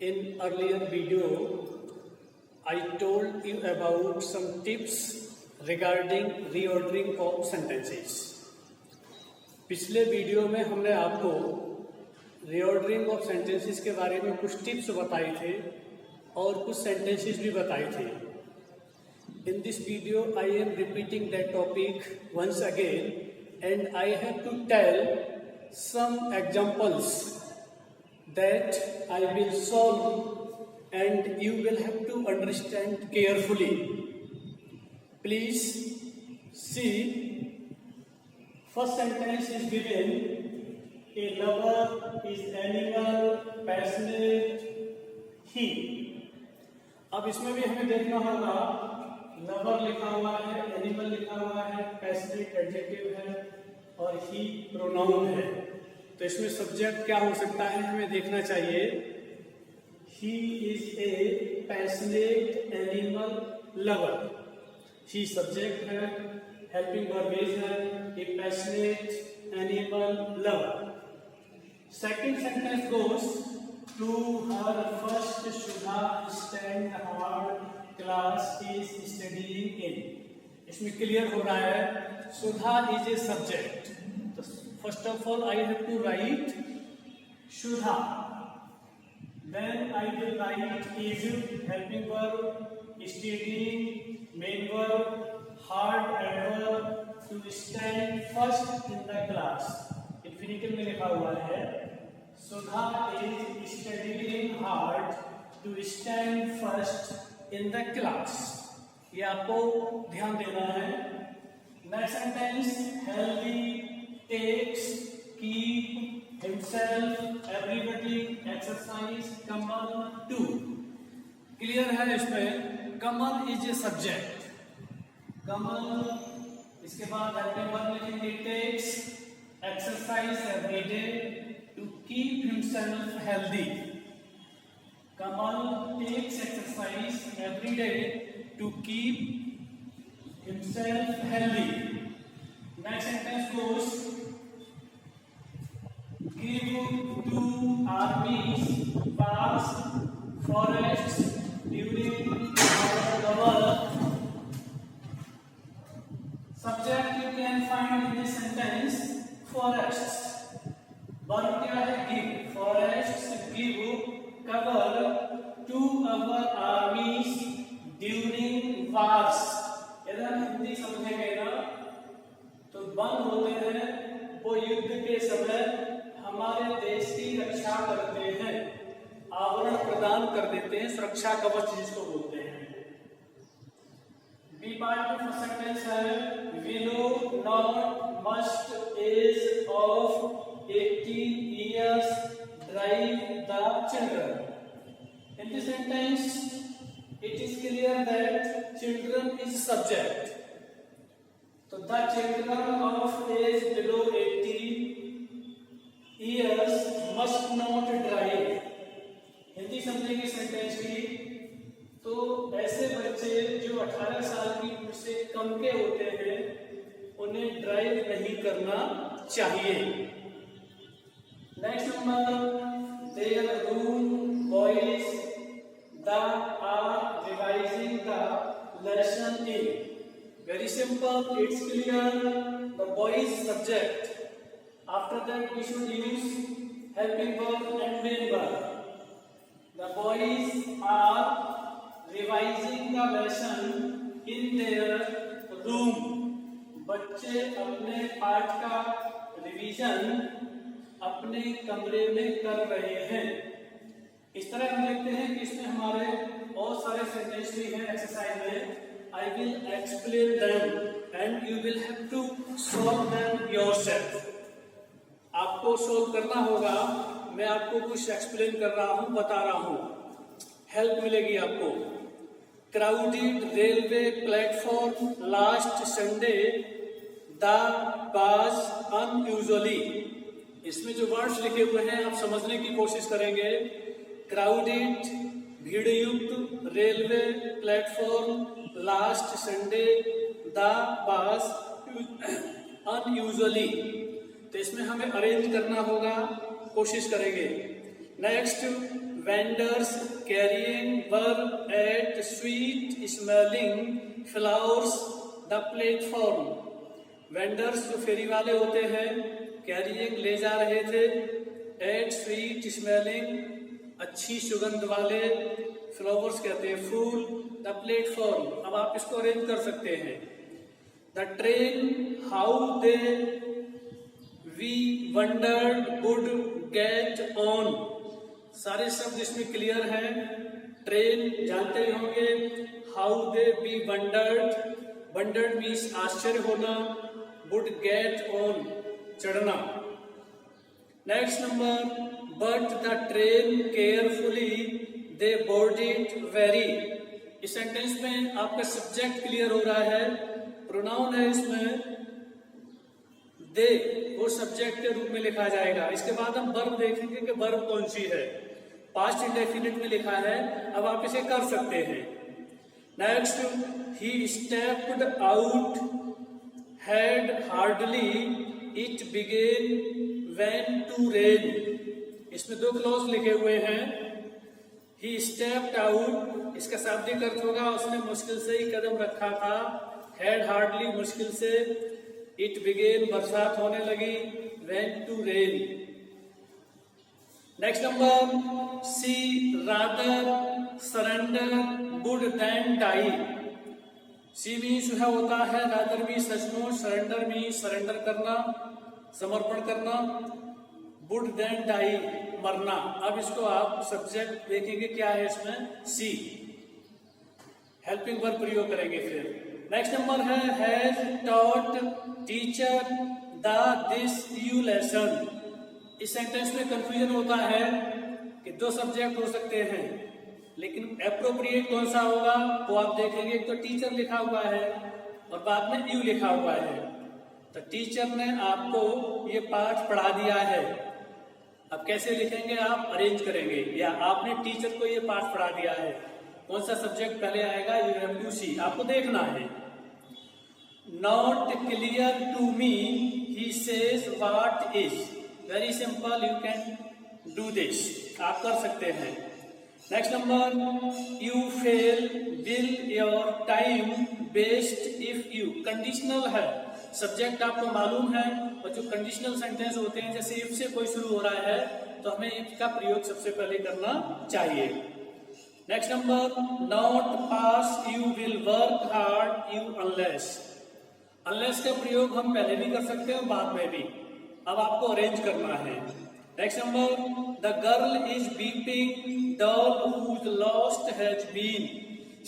In earlier video, I told you about some tips regarding reordering of sentences. पिछले video में हमने आपको reordering of sentences के बारे में कुछ टिप्स बताए थे और कुछ सेंटेंसेस भी बताए थे. In this video, I am repeating that topic once again, and I have to tell some examples that I will solve and you will have to understand carefully. Please see. First sentence is given: a lover is animal, passionate, he. अब इसमें भी हमें देखना होगा, lover लिखा हुआ है, animal लिखा हुआ है, पैसिव एडजेक्टिव है और ही प्रोनाउन है. तो इसमें सब्जेक्ट क्या हो सकता है हमें देखना चाहिए. He is a passionate animal lover. He subject है, हेल्पिंग वर्ब इज है, a passionate animal lover. Second sentence goes to her first Sudha stand hard class is studying in. इसमें क्लियर हो रहा है सुधा इज ए सब्जेक्ट. तो first of all I have to write Sudha, then I will write is helping verb, studying main verb, hard adverb, to stand first in the class. Infinitive में लिखा हुआ है Sudha is studying hard to stand first in the class. ये आपको ध्यान देना है. Next sentence healthy takes keep himself everybody exercise Kamal to. Clear है इसमें Kamal is a subject. Kamal, इसके बाद हेल्पिंग वर्ब लिखेंगे takes, exercise everyday, to keep himself healthy. Kamal takes exercise every day to keep himself healthy. Next sentence goes: give to armies vast forests during the war. Subject you can find in this sentence forests. Verb क्या है? give. Forests give cover to our armies during wars. यदि हम हिंदी समझेंगे ना तो one होते हैं वो युद्ध के समय हमारे देश की रक्षा करते हैं, आवरण प्रदान कर देते हैं, सुरक्षा कवच जिसको बोलते हैं. बी पार्ट में फर्स्ट सेंटेंस है below not must age of 18 years drive the children. In this sentence, it is clear that children is subject. So the children of age below 18 years must not drive. Hindi समझेंगे sentence की तो ऐसे बच्चे जो 18 साल की उम्र से कम के होते हैं उन्हें ड्राइव नहीं करना चाहिए. Next number, their room boys the are revising the lesson in. Very simple, it's clear. The boys subject. After that we should use helping verb and main verb. The boys are revising the lesson in their room. बच्चे अपने पाठ का revision अपने कमरे में कर रहे हैं. इस तरह हम देखते हैं कि इसमें हमारे बहुत सारे सेंटेंस भी हैं एक्सरसाइज में. I will explain them and you will have to solve them yourself. आपको सोल्व करना होगा. मैं आपको कुछ एक्सप्लेन कर रहा हूं, बता रहा हूं, हेल्प मिलेगी आपको. Crowded railway platform last Sunday the was unusually. इसमें जो वर्ड्स लिखे हुए हैं आप समझने की कोशिश करेंगे. क्राउडेड भीड़ युक्त, railway platform, last Sunday, the was unusually. तो इसमें हमें अरेंज करना होगा, कोशिश करेंगे. Next vendors carrying were at sweet smelling flowers the platform. Vendors जो फेरी वाले होते हैं कैरियंग ले जा रहे थे एट स्वीट स्मेलिंग अच्छी सुगंध वाले फ्लावर्स कहते हैं फूल द प्लेटफॉर्म. अब आप इसको अरेंज कर सकते हैं. The train how they we wondered would get on. सारे शब्द इसमें क्लियर हैं. ट्रेन जानते होंगे. How they we wondered means आश्चर्य होना. वुड गेट ऑन चढ़ना. Next number but the train carefully they boarded very. इस सेंटेंस में आपका सब्जेक्ट क्लियर हो रहा है. प्रोनाउन है इसमें दे, वो सब्जेक्ट के रूप में लिखा जाएगा. इसके बाद हम वर्ब देखेंगे कि वर्ब कौन सी है. पास्ट इंडेफिनिट में लिखा है. अब आप इसे कर सकते हैं. Next he stepped out had hardly it began when to rain. इसमें दो क्लॉज लिखे हुए हैं. he stepped out इसका शाब्दिक अर्थ होगा उसने मुश्किल से ही कदम रखा था. had hardly मुश्किल से. it began बरसात होने लगी. when to rain. Next number she rather surrender would than die. She means है होता है रादर भी सचमुच. सरेंडर मीन्स सरेंडर करना, समर्पण करना. वुड देन डाई मरना. अब इसको आप सब्जेक्ट देखेंगे क्या है इसमें सी. हेल्पिंग वर्ब प्रयोग करेंगे फिर. नेक्स्ट नंबर है has taught teacher the this you lesson. इस सेंटेंस में कंफ्यूजन होता है कि दो सब्जेक्ट हो सकते हैं लेकिन एप्रोप्रिएट कौन सा होगा वो आप देखेंगे. एक तो टीचर लिखा हुआ है और बाद में यू लिखा हुआ है. तो टीचर ने आपको ये पाठ पढ़ा दिया है. अब कैसे लिखेंगे आप अरेंज करेंगे. या आपने टीचर को ये पाठ पढ़ा दिया है. कौन सा सब्जेक्ट पहले आएगा यू हैव टू सी. आपको देखना है. Not clear to me he says what is. Very simple you can do this. आप कर सकते हैं. Next number you fail will your time best if you. Conditional है. सब्जेक्ट आपको मालूम है और जो कंडीशनल सेंटेंस होते हैं जैसे इफ से कोई शुरू हो रहा है तो हमें इफ का प्रयोग सबसे पहले करना चाहिए. Next number not pass you will work hard you unless. Unless का प्रयोग हम पहले भी कर सकते हैं बाद में भी. अब आपको अरेंज करना है. Next number the girl is weeping doll whose lost has been.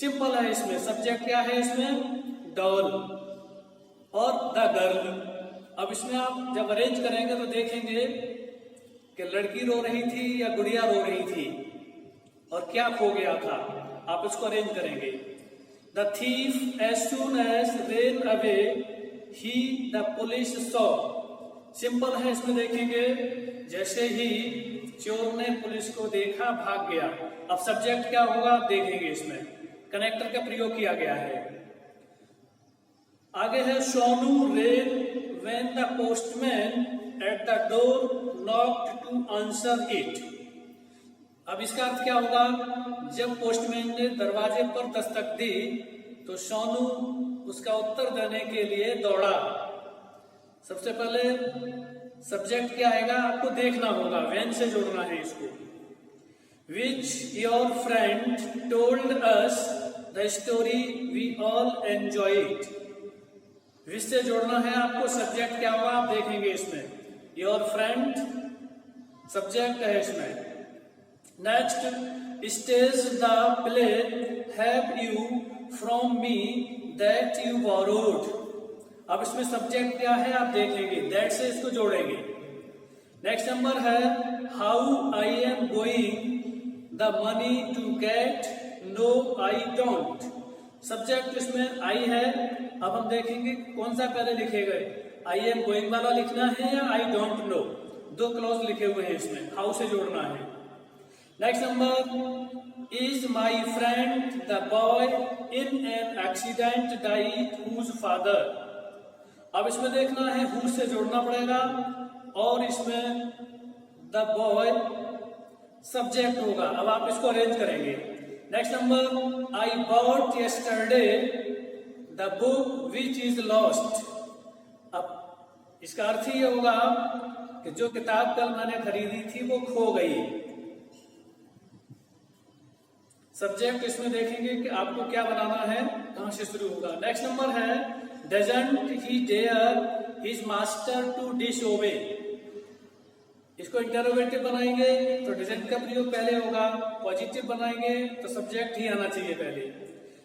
Simple है. इसमें सब्जेक्ट क्या है इसमें डॉल और द गर्ल. अब इसमें आप जब अरेंज करेंगे तो देखेंगे कि लड़की रो रही थी या गुड़िया रो रही थी और क्या खो गया था. आप इसको अरेंज करेंगे. The thief as soon as ran away he the police saw. Simple है. इसमें देखेंगे जैसे ही चोर ने पुलिस को देखा भाग गया. अब सब्जेक्ट क्या होगा आप देखेंगे. इसमें कनेक्टर का प्रयोग किया गया है. आगे है Sonu ran when the postman at the door knocked to answer it. अब इसका अर्थ क्या होगा. जब पोस्टमैन ने दरवाजे पर दस्तक दी तो सोनू उसका उत्तर देने के लिए दौड़ा. सबसे पहले सब्जेक्ट क्या आएगा आपको देखना होगा. व्हेन से जोड़ना है इसको. Which your friend told us the story we all enjoyed. Which से जोड़ना है आपको. सब्जेक्ट क्या होगा आप देखेंगे इसमें. योर फ्रेंड सब्जेक्ट है इसमें. Next stage the play have you from me that you borrowed. अब इसमें सब्जेक्ट क्या है आप देखेंगे. दैट से इसको जोड़ेंगे. नेक्स्ट नंबर है how I am going the money to get know I don't. Subject इसमें आई है. अब हम देखेंगे कौन सा पहले लिखे गए. आई एम गोइंग वाला लिखना है या आई डोंट नो. दो क्लॉज लिखे हुए हैं इसमें. हाउ से जोड़ना है. Next number is my friend the boy in an accident died whose father. अब इसमें देखना है हु से जोड़ना पड़ेगा और इसमें द बॉय सब्जेक्ट होगा। अब आप इसको अरेंज करेंगे। Next number, I bought yesterday the book which is lost. अब इसका अर्थ ये होगा कि जो किताब कल मैंने खरीदी थी वो खो गई। सब्जेक्ट इसमें देखेंगे कि आपको क्या बनाना है, कहां से शुरू होगा। नेक्स्ट नंबर है, doesn't he dare his master to disobey. इसको इंटरोगेटिव बनाएंगे तो डजंट का प्रयोग पहले होगा, पॉजिटिव बनाएंगे तो सब्जेक्ट ही आना चाहिए पहले।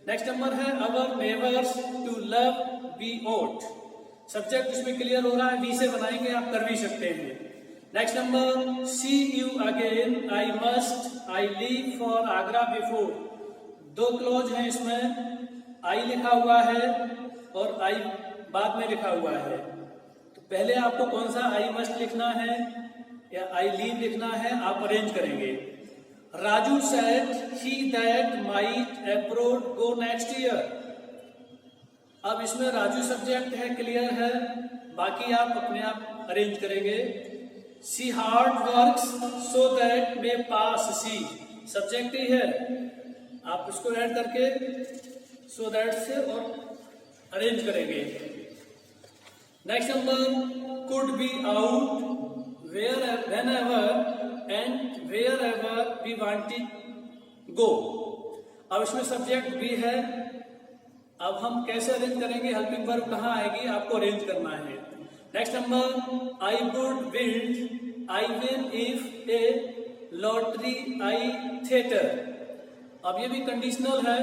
नेक्स्ट नंबर है, our neighbours to love be ought. Subject इसमें क्लियर हो रहा है, वी से बनाएंगे, आप कर भी सकते हैं। Next number, see you again, I must, I leave for Agra before. दो क्लोज हैं इसमें, आई लिखा हुआ है और आई बाद में लिखा हुआ है। तो पहले आपको कौन सा आई मस्ट लिखना है या आई लीव लिखना है, आप अरेंज करेंगे। Raju said he that might abroad go next year. अब इसमें राजू सब्जेक्ट है, क्लियर है, बाकी आप अपने आप अरेंज करेंगे। She hard works so that may pass she, subject ही है, आप उसको ऐड करके सो दैट से और अरेंज करेंगे। Next number, could be out whenever and wherever we wanted go। अब इसमें सब्जेक्ट भी है। अब हम कैसे अरेंज करेंगे, हेल्पिंग वर्ब कहाँ आएगी, आपको अरेंज करना है। Next number, I would build, I will if A lottery, I theatre. अब ये भी कंडीशनल है,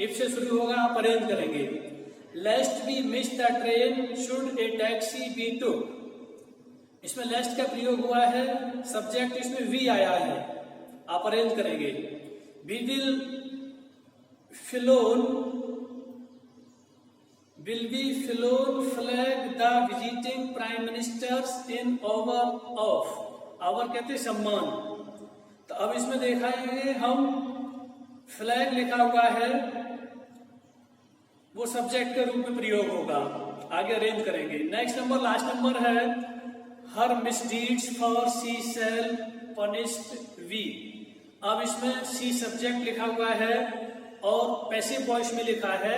इफ से शुरू होगा, आप अरेंज करेंगे। Lest be miss the train, should a taxi be took. इसमें लेस्ट का प्रयोग हुआ है, सब्जेक्ट इसमें वी आया है, आप अरेंज करेंगे। We will be flying flag the visiting prime ministers in honour of. Honour कहते हैं सम्मान। तो अब इसमें देखाएंगे हम, फ्लैग लिखा हुआ है, वो सब्जेक्ट के रूप में प्रयोग होगा, आगे अरेंज करेंगे। नेक्स्ट नंबर, लास्ट नंबर है, her misdeeds for she shall punished be. अब इसमें सी सब्जेक्ट लिखा हुआ है और पैसिव वॉइस में लिखा है,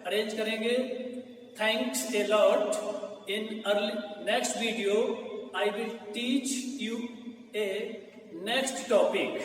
अरेंज करेंगे। Thanks a lot. In early next video I will teach U A next topic.